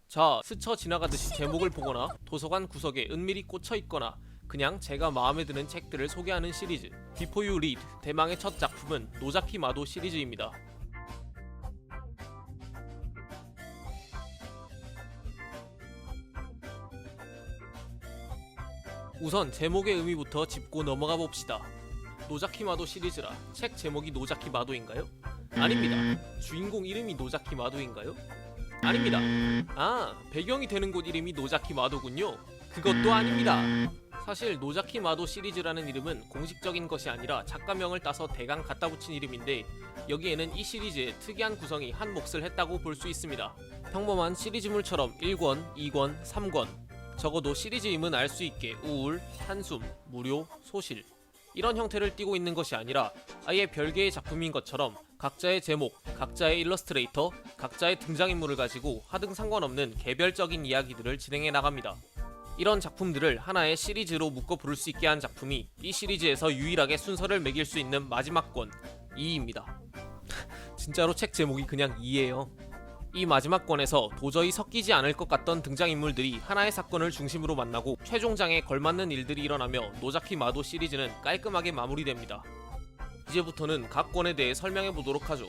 자, 스쳐 지나가듯이 제목을 보거나 도서관 구석에 은밀히 꽂혀 있거나 그냥 제가 마음에 드는 책들을 소개하는 시리즈 Before You Read 대망의 첫 작품은 노자키 마도 시리즈입니다. 우선 제목의 의미부터 짚고 넘어가 봅시다. 노자키 마도 시리즈라 책 제목이 노자키 마도인가요? 아닙니다. 주인공 이름이 노자키 마도인가요? 아닙니다. 아, 배경이 되는 곳 이름이 노자키 마도군요. 그것도 아닙니다. 사실 노자키 마도 시리즈라는 이름은 공식적인 것이 아니라 작가명을 따서 대강 갖다 붙인 이름인데 여기에는 이 시리즈의 특이한 구성이 한 몫을 했다고 볼 수 있습니다. 평범한 시리즈물처럼 1권, 2권, 3권 적어도 시리즈임은 알 수 있게 우울, 한숨, 무료, 소실 이런 형태를 띠고 있는 것이 아니라 아예 별개의 작품인 것처럼 각자의 제목, 각자의 일러스트레이터, 각자의 등장인물을 가지고 하등 상관없는 개별적인 이야기들을 진행해 나갑니다. 이런 작품들을 하나의 시리즈로 묶어 부를 수 있게 한 작품이 이 시리즈에서 유일하게 순서를 매길 수 있는 마지막 권 2입니다. 진짜로 책 제목이 그냥 2예요. 이 마지막 권에서 도저히 섞이지 않을 것 같던 등장인물들이 하나의 사건을 중심으로 만나고 최종장에 걸맞는 일들이 일어나며 노자키 마도 시리즈는 깔끔하게 마무리됩니다. 이제부터는 각 권에 대해 설명해 보도록 하죠.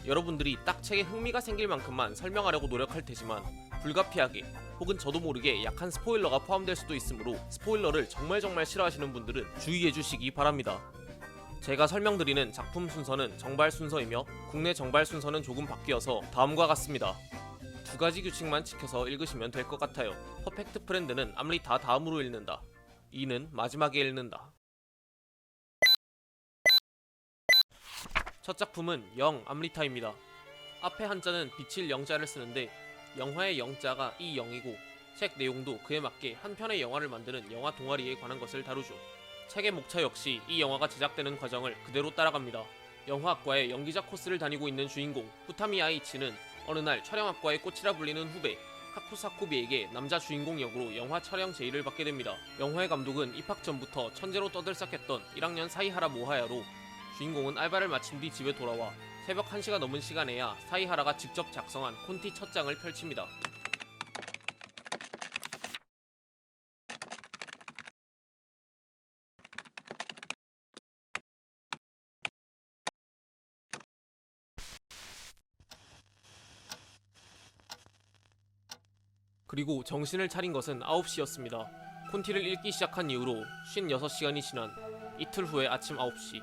여러분들이 딱 책에 흥미가 생길 만큼만 설명하려고 노력할 테지만 불가피하게 혹은 저도 모르게 약한 스포일러가 포함될 수도 있으므로 스포일러를 정말 싫어하시는 분들은 주의해 주시기 바랍니다. 제가 설명드리는 작품 순서는 정발 순서이며 국내 정발 순서는 조금 바뀌어서 다음과 같습니다. 두 가지 규칙만 지켜서 읽으시면 될 것 같아요. 퍼펙트 프렌드는 앞리 다 다음으로 읽는다. 2는 마지막에 읽는다. 첫 작품은 영 암리타입니다. 앞에 한자는 빛일 영자를 쓰는데 영화의 영자가 이 영이고 책 내용도 그에 맞게 한 편의 영화를 만드는 영화 동아리에 관한 것을 다루죠. 책의 목차 역시 이 영화가 제작되는 과정을 그대로 따라갑니다. 영화학과에 연기자 코스를 다니고 있는 주인공 후타미 아이치는 어느 날 촬영학과의 꽃이라 불리는 후배 카쿠사코비에게 남자 주인공 역으로 영화 촬영 제의를 받게 됩니다. 영화의 감독은 입학 전부터 천재로 떠들썩했던 1학년 사이하라 모하야로 주인공은 알바를 마친 뒤 집에 돌아와 새벽 1시가 넘은 시간에야 사이하라가 직접 작성한 콘티 첫 장을 펼칩니다. 그리고 정신을 차린 것은 9시였습니다. 콘티를 읽기 시작한 이후로 56시간이 지난 이틀 후의 아침 9시.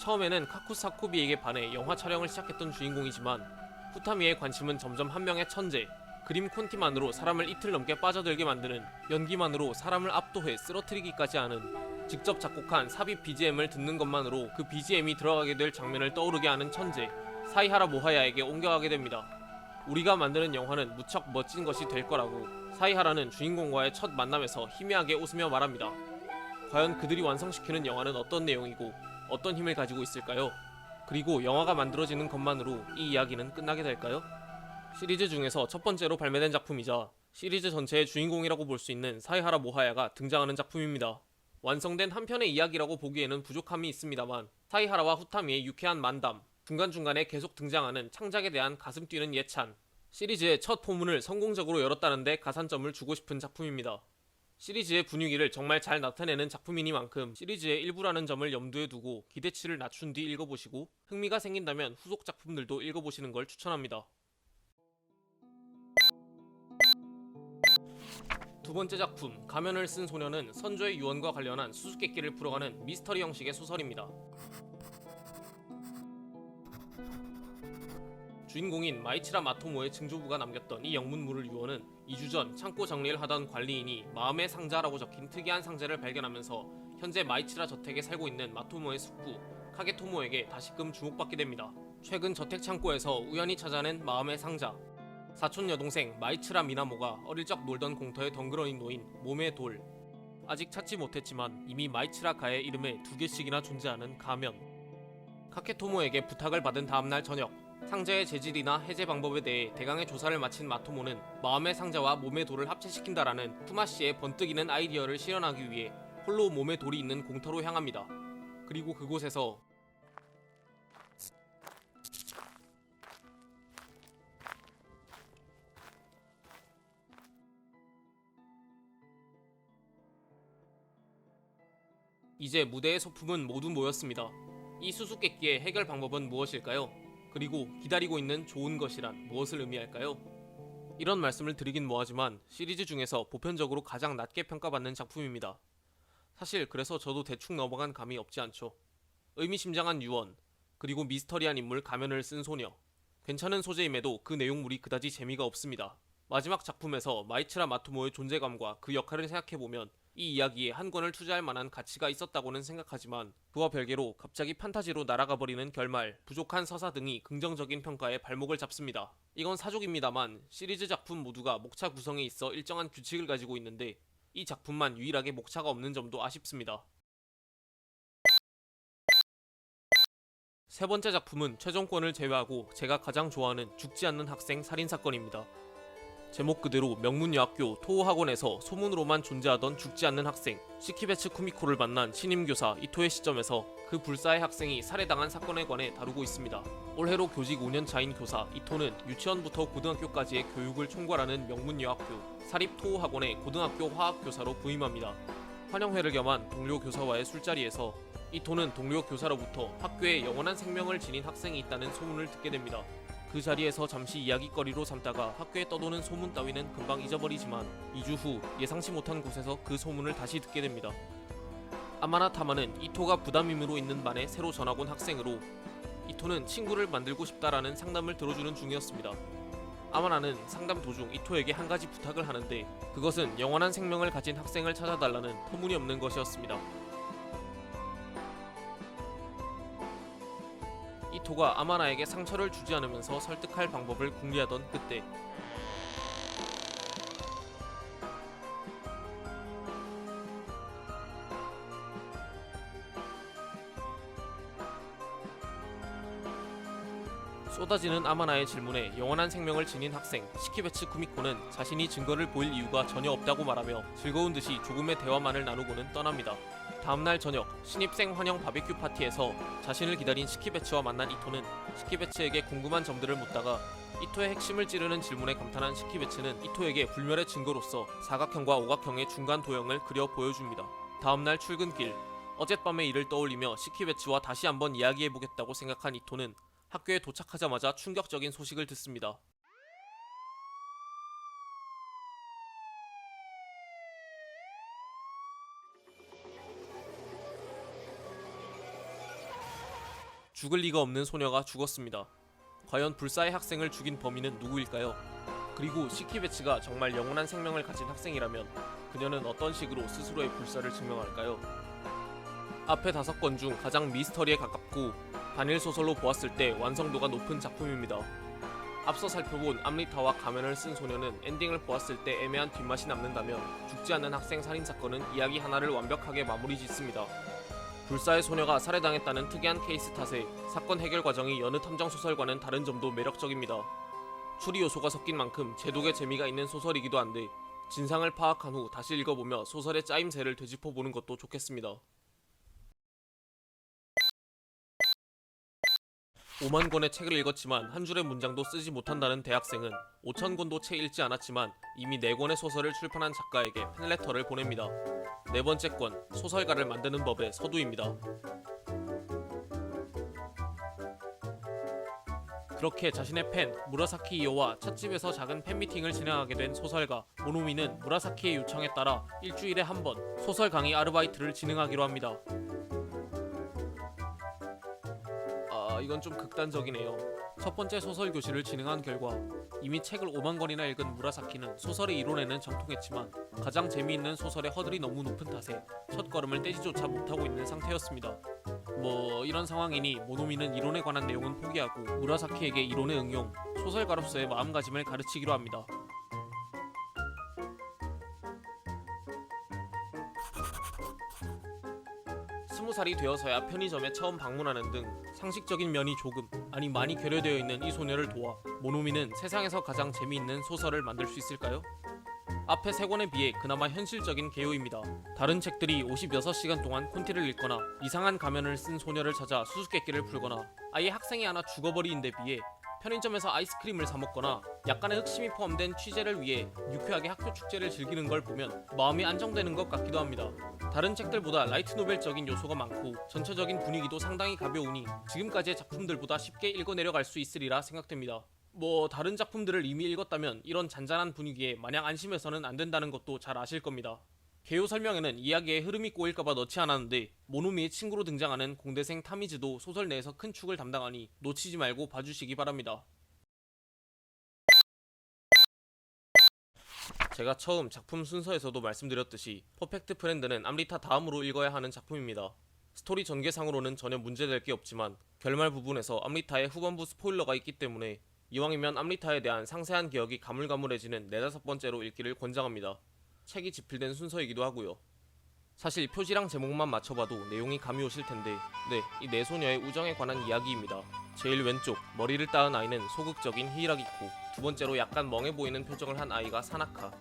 처음에는 카쿠사코비에게 반해 영화 촬영을 시작했던 주인공이지만 후타미의 관심은 점점 한 명의 천재, 그림 콘티만으로 사람을 이틀 넘게 빠져들게 만드는, 연기만으로 사람을 압도해 쓰러뜨리기까지 하는, 직접 작곡한 삽입 BGM을 듣는 것만으로 그 BGM이 들어가게 될 장면을 떠오르게 하는 천재 사이하라 모하야에게 옮겨가게 됩니다. 우리가 만드는 영화는 무척 멋진 것이 될 거라고 사이하라는 주인공과의 첫 만남에서 희미하게 웃으며 말합니다. 과연 그들이 완성시키는 영화는 어떤 내용이고 어떤 힘을 가지고 있을까요? 그리고 영화가 만들어지는 것만으로 이 이야기는 끝나게 될까요? 시리즈 중에서 첫 번째로 발매된 작품이자 시리즈 전체의 주인공이라고 볼 수 있는 사이하라 모하야가 등장하는 작품입니다. 완성된 한 편의 이야기라고 보기에는 부족함이 있습니다만 사이하라와 후타미의 유쾌한 만담, 중간중간에 계속 등장하는 창작에 대한 가슴 뛰는 예찬, 시리즈의 첫 포문을 성공적으로 열었다는데 가산점을 주고 싶은 작품입니다. 시리즈의 분위기를 정말 잘 나타내는 작품이니만큼 시리즈의 일부라는 점을 염두에 두고 기대치를 낮춘 뒤 읽어보시고 흥미가 생긴다면 후속 작품들도 읽어보시는 걸 추천합니다. 두 번째 작품 가면을 쓴 소녀는 선조의 유언과 관련한 수수께끼를 풀어가는 미스터리 형식의 소설입니다. 주인공인 마이치라 마토모의 증조부가 남겼던 이 영문물을 유언은 2주 전 창고 정리를 하던 관리인이 마음의 상자라고 적힌 특이한 상자를 발견하면서 현재 마이치라 저택에 살고 있는 마토모의 숙부 카게토모에게 다시금 주목받게 됩니다. 최근 저택 창고에서 우연히 찾아낸 마음의 상자, 사촌 여동생 마이치라 미나모가 어릴 적 놀던 공터에 덩그러니 놓인 몸의 돌, 아직 찾지 못했지만 이미 마이치라 가의 이름에 2개씩이나 존재하는 가면. 카케토모에게 부탁을 받은 다음날 저녁, 상자의 재질이나 해제 방법에 대해 대강의 조사를 마친 마토모는 마음의 상자와 몸의 돌을 합체시킨다라는 푸마씨의 번뜩이는 아이디어를 실현하기 위해 홀로 몸의 돌이 있는 공터로 향합니다. 그리고 그곳에서 이제 무대의 소품은 모두 모였습니다. 이 수수께끼의 해결 방법은 무엇일까요? 그리고 기다리고 있는 좋은 것이란 무엇을 의미할까요? 이런 말씀을 드리긴 뭐하지만 시리즈 중에서 보편적으로 가장 낮게 평가받는 작품입니다. 사실 그래서 저도 대충 넘어간 감이 없지 않죠. 의미심장한 유언, 그리고 미스터리한 인물 가면을 쓴 소녀. 괜찮은 소재임에도 그 내용물이 그다지 재미가 없습니다. 마지막 작품에서 마이츠라 마토모의 존재감과 그 역할을 생각해보면 이 이야기에 한 권을 투자할 만한 가치가 있었다고는 생각하지만 그와 별개로 갑자기 판타지로 날아가 버리는 결말, 부족한 서사 등이 긍정적인 평가에 발목을 잡습니다. 이건 사족입니다만 시리즈 작품 모두가 목차 구성에 있어 일정한 규칙을 가지고 있는데 이 작품만 유일하게 목차가 없는 점도 아쉽습니다. 세 번째 작품은 최종권을 제외하고 제가 가장 좋아하는 죽지 않는 학생 살인사건입니다. 제목 그대로 명문여학교 토호학원에서 소문으로만 존재하던 죽지 않는 학생 시키베츠 쿠미코를 만난 신임교사 이토의 시점에서 그 불사의 학생이 살해당한 사건에 관해 다루고 있습니다. 올해로 교직 5년차인 교사 이토는 유치원부터 고등학교까지의 교육을 총괄하는 명문여학교 사립 토호학원의 고등학교 화학교사로 부임합니다. 환영회를 겸한 동료 교사와의 술자리에서 이토는 동료 교사로부터 학교에 영원한 생명을 지닌 학생이 있다는 소문을 듣게 됩니다. 그 자리에서 잠시 이야깃거리로 삼다가 학교에 떠도는 소문 따위는 금방 잊어버리지만 2주 후 예상치 못한 곳에서 그 소문을 다시 듣게 됩니다. 아마나 타마는 이토가 부담임으로 있는 반에 새로 전학 온 학생으로 이토는 친구를 만들고 싶다라는 상담을 들어주는 중이었습니다. 아마나는 상담 도중 이토에게 한 가지 부탁을 하는데 그것은 영원한 생명을 가진 학생을 찾아달라는 터무니없는 것이었습니다. 이토가 아마나에게 상처를 주지 않으면서 설득할 방법을 궁리하던 그때 쏟아지는 아마나의 질문에 영원한 생명을 지닌 학생 시키베츠 쿠미코는 자신이 증거를 보일 이유가 전혀 없다고 말하며 즐거운 듯이 조금의 대화만을 나누고는 떠납니다. 다음날 저녁 신입생 환영 바비큐 파티에서 자신을 기다린 시키베츠와 만난 이토는 시키베츠에게 궁금한 점들을 묻다가 이토의 핵심을 찌르는 질문에 감탄한 시키베츠는 이토에게 불멸의 증거로서 사각형과 오각형의 중간 도형을 그려 보여줍니다. 다음날 출근길 어젯밤의 일을 떠올리며 시키베츠와 다시 한번 이야기해보겠다고 생각한 이토는 학교에 도착하자마자 충격적인 소식을 듣습니다. 죽을 리가 없는 소녀가 죽었습니다. 과연 불사의 학생을 죽인 범인은 누구일까요? 그리고 시키베츠가 정말 영원한 생명을 가진 학생이라면 그녀는 어떤 식으로 스스로의 불사를 증명할까요? 앞에 5권 중 가장 미스터리에 가깝고 단일 소설로 보았을 때 완성도가 높은 작품입니다. 앞서 살펴본 암리타와 가면을 쓴 소녀는 엔딩을 보았을 때 애매한 뒷맛이 남는다면 죽지 않는 학생 살인사건은 이야기 하나를 완벽하게 마무리 짓습니다. 불사의 소녀가 살해당했다는 특이한 케이스 탓에 사건 해결 과정이 여느 탐정소설과는 다른 점도 매력적입니다. 추리 요소가 섞인 만큼 제독의 재미가 있는 소설이기도 한데 진상을 파악한 후 다시 읽어보며 소설의 짜임새를 되짚어보는 것도 좋겠습니다. 5만 권의 책을 읽었지만 한 줄의 문장도 쓰지 못한다는 대학생은 5천 권도 채 읽지 않았지만 이미 4권의 소설을 출판한 작가에게 팬레터를 보냅니다. 4번째 권, 소설가를 만드는 법의 서두입니다. 그렇게 자신의 팬 무라사키 이오와 찻집에서 작은 팬미팅을 진행하게 된 소설가 모노미는 무라사키의 요청에 따라 일주일에 한 번 소설 강의 아르바이트를 진행하기로 합니다. 이건 좀 극단적이네요. 첫 번째 소설 교실을 진행한 결과 이미 책을 5만 권이나 읽은 무라사키는 소설의 이론에는 정통했지만 가장 재미있는 소설의 허들이 너무 높은 탓에 첫걸음을 떼지조차 못하고 있는 상태였습니다. 이런 상황이니 모노미는 이론에 관한 내용은 포기하고 무라사키에게 이론의 응용, 소설가로서의 마음가짐을 가르치기로 합니다. 살이 되어서야 편의점에 처음 방문하는 등 상식적인 면이 조금 많이 결여되어 있는 이 소녀를 도와 모노미는 세상에서 가장 재미있는 소설을 만들 수 있을까요? 앞에 3권에 비해 그나마 현실적인 개요입니다. 다른 책들이 56시간 동안 콘티를 읽거나 이상한 가면을 쓴 소녀를 찾아 수수께끼를 풀거나 아예 학생이 하나 죽어버리는 데 비해 편의점에서 아이스크림을 사 먹거나 약간의 흑심이 포함된 취재를 위해 유쾌하게 학교 축제를 즐기는 걸 보면 마음이 안정되는 것 같기도 합니다. 다른 책들보다 라이트 노벨적인 요소가 많고 전체적인 분위기도 상당히 가벼우니 지금까지의 작품들보다 쉽게 읽어 내려갈 수 있으리라 생각됩니다. 다른 작품들을 이미 읽었다면 이런 잔잔한 분위기에 마냥 안심해서는 안 된다는 것도 잘 아실 겁니다. 개요 설명에는 이야기의 흐름이 꼬일까봐 넣지 않았는데 모노미의 친구로 등장하는 공대생 타미즈도 소설 내에서 큰 축을 담당하니 놓치지 말고 봐주시기 바랍니다. 제가 처음 작품 순서에서도 말씀드렸듯이 퍼펙트 프렌드는 암리타 다음으로 읽어야 하는 작품입니다. 스토리 전개상으로는 전혀 문제될 게 없지만 결말 부분에서 암리타의 후반부 스포일러가 있기 때문에 이왕이면 암리타에 대한 상세한 기억이 가물가물해지는 4~5번째로 읽기를 권장합니다. 책이 집필된 순서이기도 하고요. 사실 표지랑 제목만 맞춰봐도 내용이 감이 오실 텐데 이 네 소녀의 우정에 관한 이야기입니다. 제일 왼쪽 머리를 따은 아이는 소극적인 히이라기코, 두 번째로 약간 멍해 보이는 표정을 한 아이가 사나카,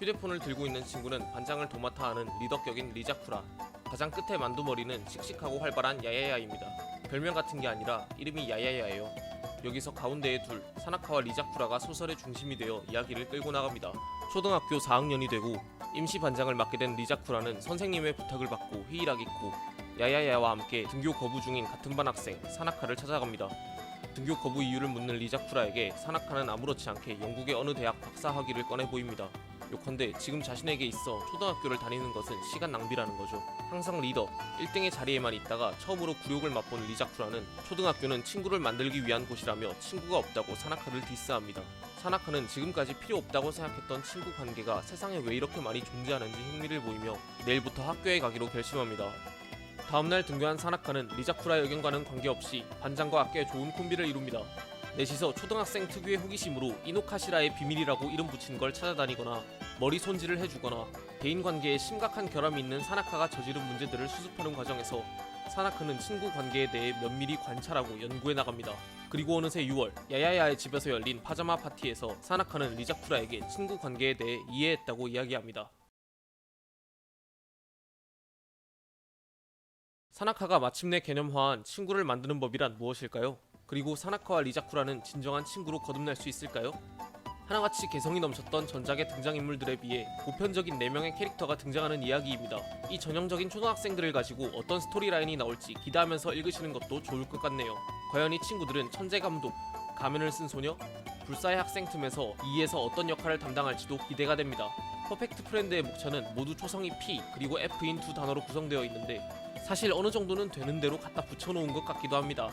휴대폰을 들고 있는 친구는 반장을 도맡아 하는 리더격인 리자쿠라, 가장 끝에 만두머리는 씩씩하고 활발한 야야야입니다. 별명 같은 게 아니라 이름이 야야야예요. 여기서 가운데의 둘, 사나카와 리자쿠라가 소설의 중심이 되어 이야기를 끌고 나갑니다. 초등학교 4학년이 되고 임시 반장을 맡게 된 리자쿠라는 선생님의 부탁을 받고 히이라기코, 야야야와 함께 등교 거부 중인 같은 반 학생 사나카를 찾아갑니다. 등교 거부 이유를 묻는 리자쿠라에게 사나카는 아무렇지 않게 영국의 어느 대학 박사 학위를 꺼내 보입니다. 요컨대 지금 자신에게 있어 초등학교를 다니는 것은 시간 낭비라는 거죠. 항상 리더 1등의 자리에만 있다가 처음으로 굴욕을 맛본 리자쿠라는 초등학교는 친구를 만들기 위한 곳이라며 친구가 없다고 사나카를 디스합니다. 사나카는 지금까지 필요 없다고 생각했던 친구 관계가 세상에 왜 이렇게 많이 존재하는지 흥미를 보이며 내일부터 학교에 가기로 결심합니다. 다음날 등교한 사나카는 리자쿠라의 의견과는 관계없이 반장과 학교의 좋은 콤비를 이룹니다. 넷이서 초등학생 특유의 호기심으로 이노카시라의 비밀이라고 이름 붙인 걸 찾아다니거나 머리 손질을 해주거나 대인관계에 심각한 결함이 있는 사나카가 저지른 문제들을 수습하는 과정에서 사나카는 친구 관계에 대해 면밀히 관찰하고 연구해 나갑니다. 그리고 어느새 6월 야야야의 집에서 열린 파자마 파티에서 사나카는 리자쿠라에게 친구 관계에 대해 이해했다고 이야기합니다. 사나카가 마침내 개념화한 친구를 만드는 법이란 무엇일까요? 그리고 사나카와 리자쿠라는 진정한 친구로 거듭날 수 있을까요? 하나같이 개성이 넘쳤던 전작의 등장인물들에 비해 보편적인 4명의 캐릭터가 등장하는 이야기입니다. 이 전형적인 초등학생들을 가지고 어떤 스토리라인이 나올지 기대하면서 읽으시는 것도 좋을 것 같네요. 과연 이 친구들은 천재 감독, 가면을 쓴 소녀, 불사의 학생 틈에서 E에서 어떤 역할을 담당할지도 기대가 됩니다. 퍼펙트 프렌드의 목차는 모두 초성이 P 그리고 F인 두 단어로 구성되어 있는데 사실 어느 정도는 되는 대로 갖다 붙여놓은 것 같기도 합니다.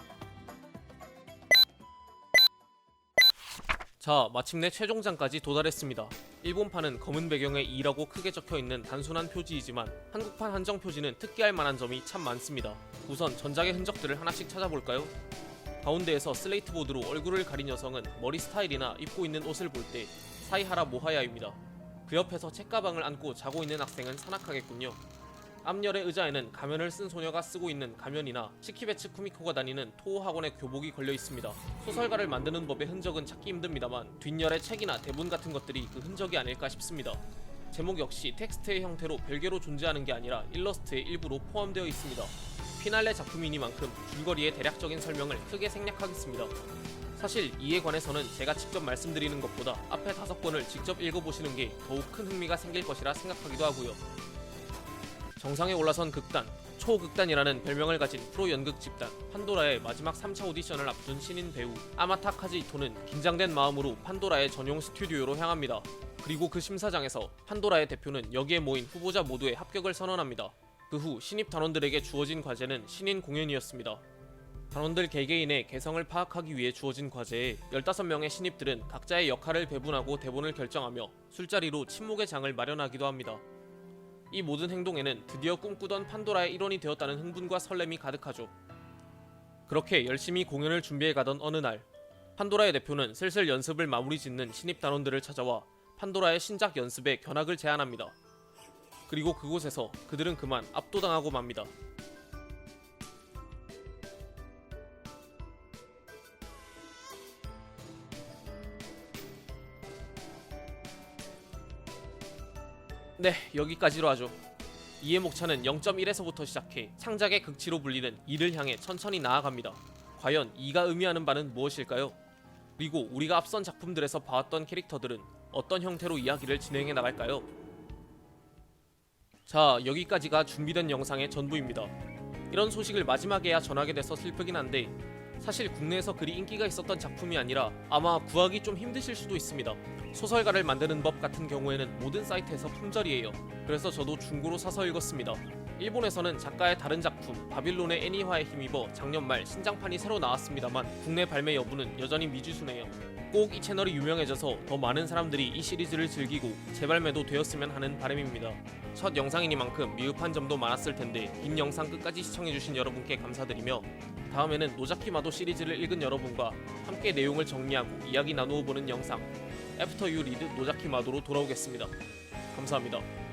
자, 마침내 최종장까지 도달했습니다. 일본판은 검은 배경에 2라고 크게 적혀있는 단순한 표지이지만 한국판 한정 표지는 특기할 만한 점이 참 많습니다. 우선 전작의 흔적들을 하나씩 찾아볼까요? 가운데에서 슬레이트보드로 얼굴을 가린 여성은 머리 스타일이나 입고 있는 옷을 볼 때 사이하라 모하야입니다. 그 옆에서 책가방을 안고 자고 있는 학생은 사나카겠군요. 앞열의 의자에는 가면을 쓴 소녀가 쓰고 있는 가면이나 시키베츠 쿠미코가 다니는 토호 학원의 교복이 걸려 있습니다. 소설가를 만드는 법의 흔적은 찾기 힘듭니다만 뒷열의 책이나 대본 같은 것들이 그 흔적이 아닐까 싶습니다. 제목 역시 텍스트의 형태로 별개로 존재하는 게 아니라 일러스트의 일부로 포함되어 있습니다. 피날레 작품이니만큼 줄거리의 대략적인 설명을 크게 생략하겠습니다. 사실 이에 관해서는 제가 직접 말씀드리는 것보다 앞에 5권을 직접 읽어보시는 게 더욱 큰 흥미가 생길 것이라 생각하기도 하고요. 정상에 올라선 극단, 초극단이라는 별명을 가진 프로 연극 집단 판도라의 마지막 3차 오디션을 앞둔 신인 배우 아마타 카즈이토는 긴장된 마음으로 판도라의 전용 스튜디오로 향합니다. 그리고 그 심사장에서 판도라의 대표는 여기에 모인 후보자 모두의 합격을 선언합니다. 그 후 신입 단원들에게 주어진 과제는 신인 공연이었습니다. 단원들 개개인의 개성을 파악하기 위해 주어진 과제에 15명의 신입들은 각자의 역할을 배분하고 대본을 결정하며 술자리로 침묵의 장을 마련하기도 합니다. 이 모든 행동에는 드디어 꿈꾸던 판도라의 일원이 되었다는 흥분과 설렘이 가득하죠. 그렇게 열심히 공연을 준비해가던 어느 날 판도라의 대표는 슬슬 연습을 마무리 짓는 신입 단원들을 찾아와 판도라의 신작 연습에 견학을 제안합니다. 그리고 그곳에서 그들은 그만 압도당하고 맙니다. 네, 여기까지로 하죠. 이의 목차는 0.1에서부터 시작해 창작의 극치로 불리는 2를 향해 천천히 나아갑니다. 과연 2가 의미하는 바는 무엇일까요? 그리고 우리가 앞선 작품들에서 봐왔던 캐릭터들은 어떤 형태로 이야기를 진행해 나갈까요? 자, 여기까지가 준비된 영상의 전부입니다. 이런 소식을 마지막에야 전하게 돼서 슬프긴 한데 사실 국내에서 그리 인기가 있었던 작품이 아니라 아마 구하기 좀 힘드실 수도 있습니다. 소설가를 만드는 법 같은 경우에는 모든 사이트에서 품절이에요. 그래서 저도 중고로 사서 읽었습니다. 일본에서는 작가의 다른 작품 바빌론의 애니화에 힘입어 작년 말 신장판이 새로 나왔습니다만 국내 발매 여부는 여전히 미지수네요. 꼭 이 채널이 유명해져서 더 많은 사람들이 이 시리즈를 즐기고 재발매도 되었으면 하는 바람입니다. 첫 영상이니만큼 미흡한 점도 많았을 텐데 긴 영상 끝까지 시청해주신 여러분께 감사드리며 다음에는 노자키 마도 시리즈를 읽은 여러분과 함께 내용을 정리하고 이야기 나누어 보는 영상 애프터 유 리드 노자키 마도로 돌아오겠습니다. 감사합니다.